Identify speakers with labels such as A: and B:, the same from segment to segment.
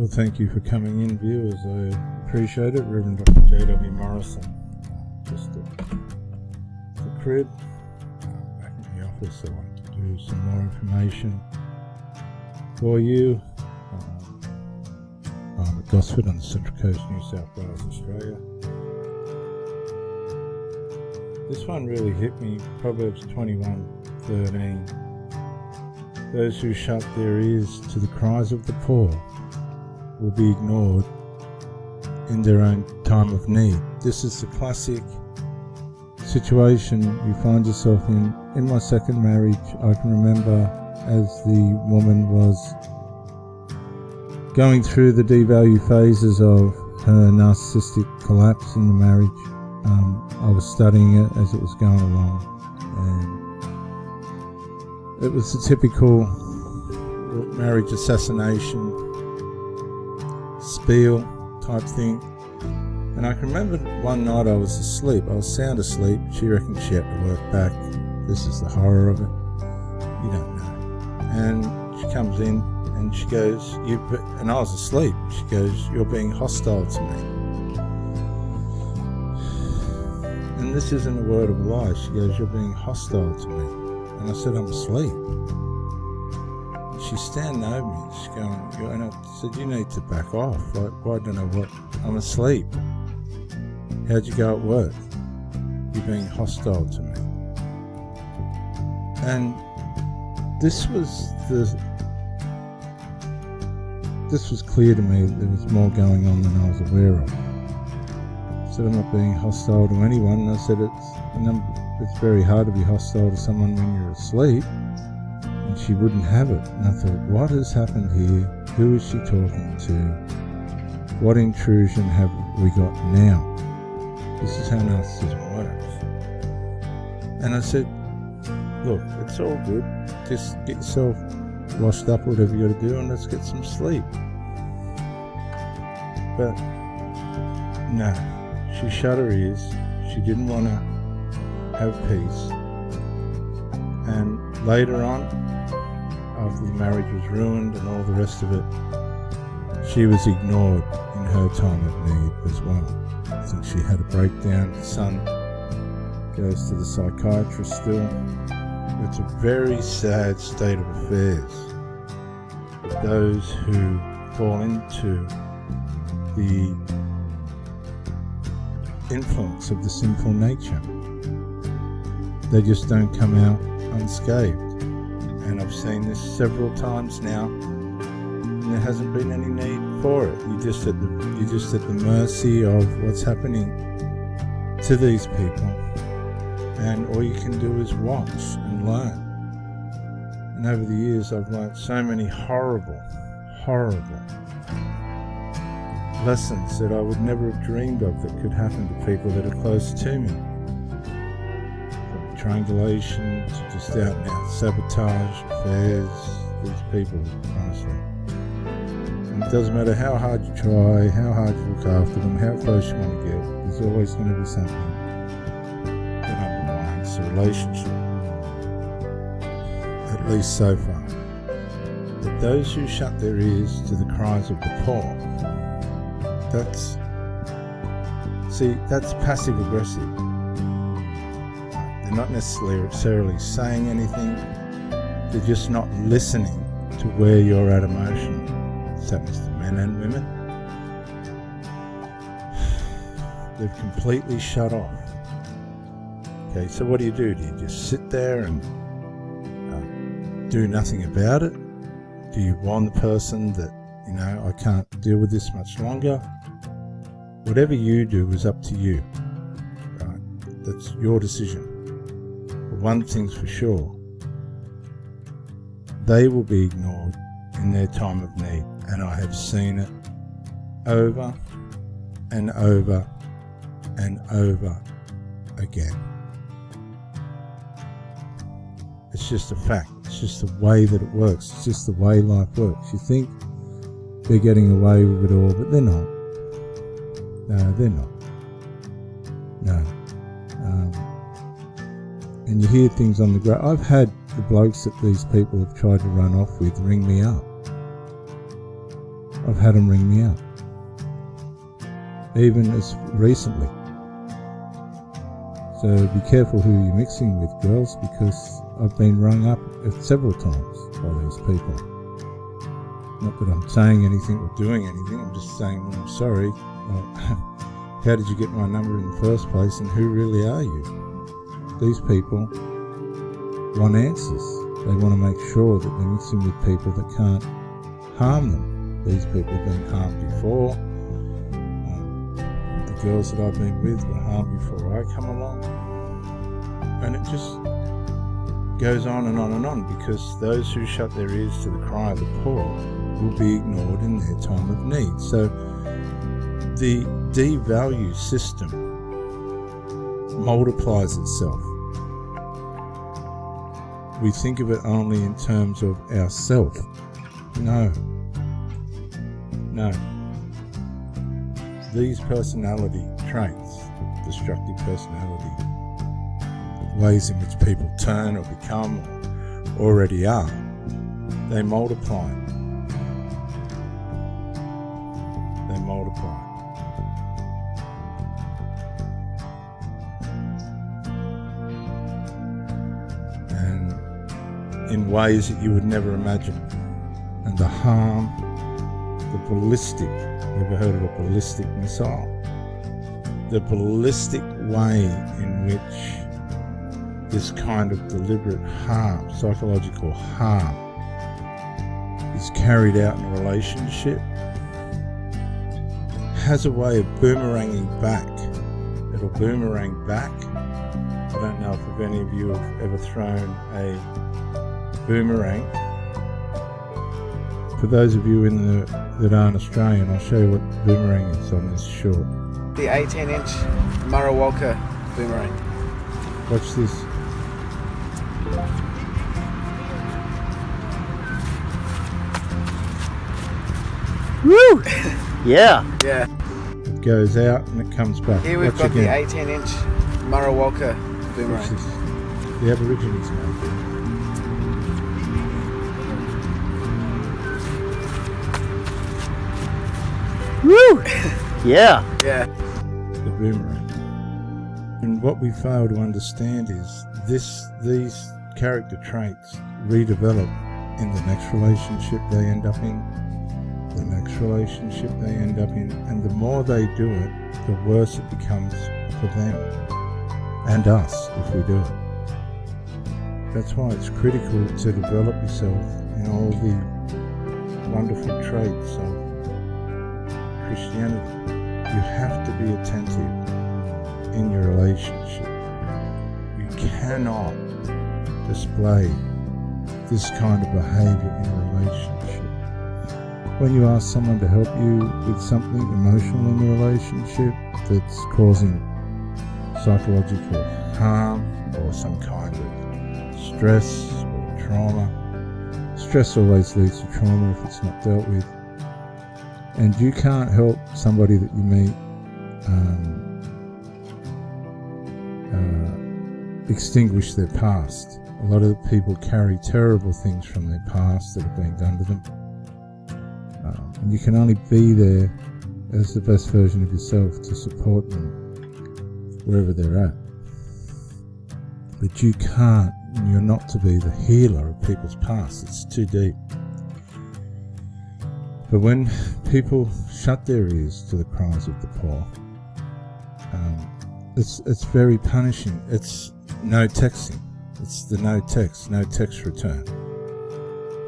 A: Well, thank you for coming in, viewers. I appreciate it. Reverend Dr. J.W. Morrison. Just at the crib, back in the office. I wanted to do some more information for you. I'm at Gosford on the Central Coast, New South Wales, Australia. This one really hit me, Proverbs 21:13. Those who shut their ears to the cries of the poor will be ignored in their own time of need. This is the classic situation you find yourself in. In my second marriage, I can remember as the woman was going through the devalue phases of her narcissistic collapse in the marriage. I was studying it as it was going along, and it was the typical marriage assassination spiel type thing. And I can remember one night I was asleep. I was sound asleep. She reckoned she had to work back. This is the horror of it. You don't know. And she comes in and she goes, and I was asleep. She goes, "You're being hostile to me." And this isn't a word of a lie. She goes, "You're being hostile to me." And I said, "I'm asleep." She's standing over me. She's going, and I said, "You need to back off. Like, well, I don't know what. I'm asleep. How'd you go at work? You're being hostile to me." And this was clear to me that there was more going on than I was aware of. I said, "I'm not being hostile to anyone." And I said, it's very hard to be hostile to someone when you're asleep. And she wouldn't have it. And I thought, what has happened here? Who is she talking to? What intrusion have we got now? This is how narcissism works. And I said, "Look, it's all good. Just get yourself washed up, whatever you got to do, and let's get some sleep." But no, she shut her ears. She didn't want to have peace. And later on, after the marriage was ruined and all the rest of it, she was ignored in her time of need as well. I think she had a breakdown. The son goes to the psychiatrist still. It's a very sad state of affairs. Those who fall into the influence of the sinful nature, they just don't come out unscathed. And I've seen this several times now, and there hasn't been any need for it. You're just at the mercy of what's happening to these people, and all you can do is watch and learn. And over the years, I've learned so many horrible lessons that I would never have dreamed of that could happen to people that are close to me. From triangulation to just out and out sabotage, affairs, these people, honestly. And it doesn't matter how hard you try, how hard you look after them, how close you want to get, there's always going to be something that undermines the relationship. At least so far. But those who shut their ears to the cries of the poor, that's passive aggressive. They're not necessarily saying anything, they're just not listening to where you're at emotionally. This happens to men and women. They've completely shut off. Okay, so what do? Do you just sit there and do nothing about it? Do you warn the person that, I can't deal with this much longer? Whatever you do is up to you, right? That's your decision. But one thing's for sure, they will be ignored in their time of need, and I have seen it over and over and over again. It's just a fact. It's just the way that it works. It's just the way life works. You think they're getting away with it all, but they're not. No, they're not. No. And you hear things on the ground. I've had the blokes that these people have tried to run off with ring me up. I've had them ring me up, even as recently. So be careful who you're mixing with, girls, because I've been rung up several times by these people. Not that I'm saying anything or doing anything, I'm just saying, well, I'm sorry. How did you get my number in the first place, and who really are you? These people want answers. They want to make sure that they're mixing with people that can't harm them. These people have been harmed before. The girls that I've been with were harmed before I come along. And it just goes on and on and on, because those who shut their ears to the cry of the poor will be ignored in their time of need. So the devalue system multiplies itself. We think of it only in terms of ourself. No. These personality traits, destructive personality, ways in which people turn or become or already are, they multiply. They multiply. And in ways that you would never imagine. And the harm, the ballistic, you ever heard of a ballistic missile? The ballistic way in which this kind of deliberate harm, psychological harm, is carried out in a relationship has a way of boomeranging back. It'll boomerang back. I don't know if any of you have ever thrown a boomerang. For those of you that aren't Australian, I'll show you what boomerang is on this short.
B: The 18-inch Murray Walker boomerang.
A: Watch this.
C: Woo! Yeah.
B: Yeah.
A: It goes out and it comes back.
B: Here we've
A: Watch
B: got
A: again.
B: the 18-inch Murray Walker
A: Watch
B: boomerang.
A: this. The Aborigines made it.
C: Woo! Yeah.
B: Yeah.
A: The boomerang. And what we fail to understand is these character traits redevelop in the next relationship they end up in, the next relationship they end up in, and the more they do it, the worse it becomes for them and us if we do it. That's why it's critical to develop yourself in all the wonderful traits of Christianity. You have to be attentive in your relationship. You cannot display this kind of behavior in a relationship. When you ask someone to help you with something emotional in the relationship that's causing psychological harm or some kind of stress or trauma, stress always leads to trauma if it's not dealt with. And you can't help somebody that you meet extinguish their past. A lot of people carry terrible things from their past that have been done to them. And you can only be there as the best version of yourself to support them wherever they're at. But you can't, you're not to be the healer of people's past. It's too deep. But when people shut their ears to the cries of the poor, it's very punishing. It's no texting. It's the no text return,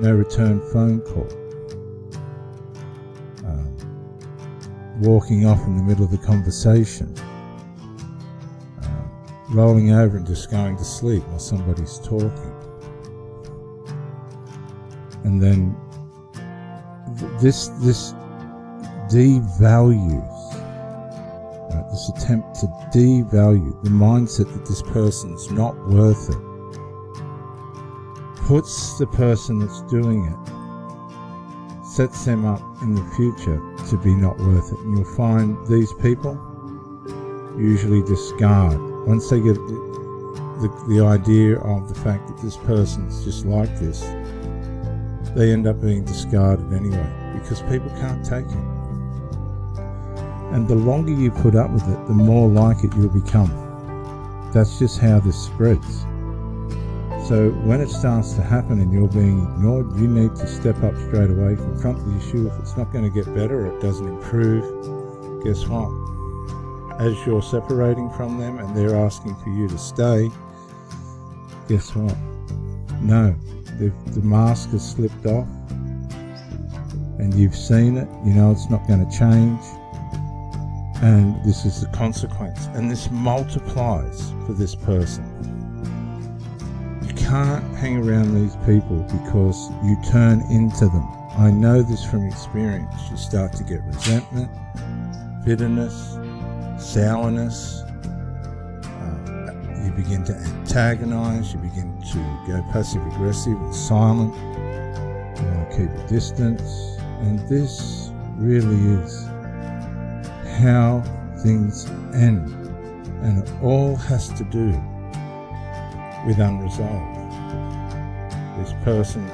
A: no return phone call, walking off in the middle of the conversation, rolling over and just going to sleep while somebody's talking, and then this devalues, right, this attempt to devalue the mindset that this person's not worth it, puts the person that's doing it, sets them up in the future to be not worth it. And you'll find these people usually discard, once they get the idea of the fact that this person's just like this, they end up being discarded anyway. because people can't take it. And the longer you put up with it, the more like it you'll become. That's just how this spreads. So when it starts to happen and you're being ignored, you need to step up straight away, confront the issue. If it's not going to get better or it doesn't improve, guess what? As you're separating from them and they're asking for you to stay, guess what? No, the mask has slipped off and you've seen it, you know it's not going to change, and this is the consequence, and this multiplies for this person. You can't hang around these people because you turn into them. I know this from experience. You start to get resentment, bitterness, sourness. You begin to antagonize, you begin to go passive aggressive and silent. You want to keep a distance. And this really is how things end. And it all has to do with unresolved. This person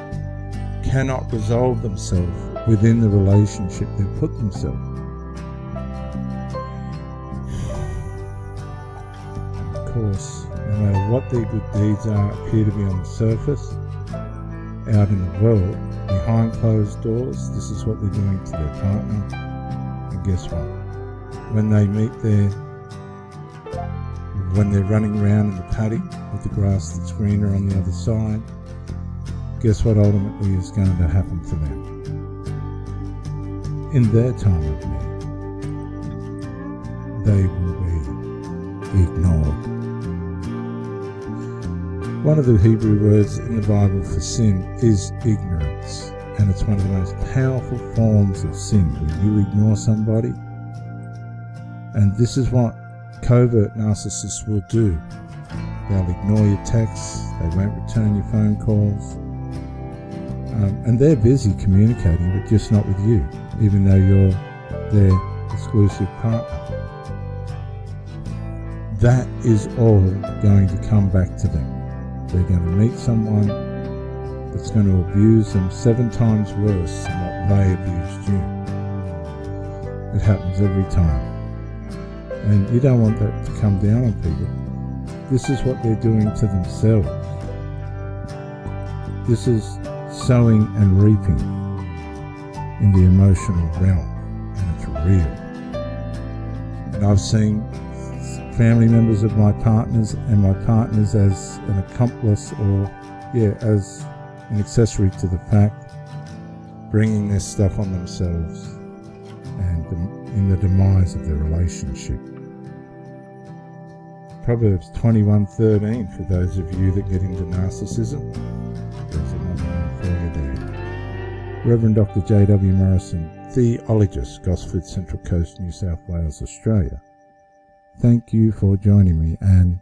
A: cannot resolve themselves within the relationship they've put themselves. Of course, no matter what their good deeds appear to be on the surface, out in the world, behind closed doors, this is what they're doing to their partner. And guess what? When they meet when they're running around in the paddock with the grass that's greener on the other side, guess what ultimately is going to happen to them? In their time of need, they will be ignored. One of the Hebrew words in the Bible for sin is ignorance, and it's one of the most powerful forms of sin when you ignore somebody. And this is what covert narcissists will do. They'll ignore your texts, they won't return your phone calls, and they're busy communicating, but just not with you, even though you're their exclusive partner. That is all going to come back to them. They're going to meet someone that's going to abuse them 7 times worse than what they abused you. It happens every time. And you don't want that to come down on people. This is what they're doing to themselves. This is sowing and reaping in the emotional realm, and it's real. And I've seen family members of my partners and my partners as an accomplice or, as an accessory to the fact, bringing this stuff on themselves and in the demise of their relationship. Proverbs 21:13 for those of you that get into narcissism. There's another one for you there. Reverend Dr. J.W. Morrison, theologist, Gosford, Central Coast, New South Wales, Australia. Thank you for joining me, and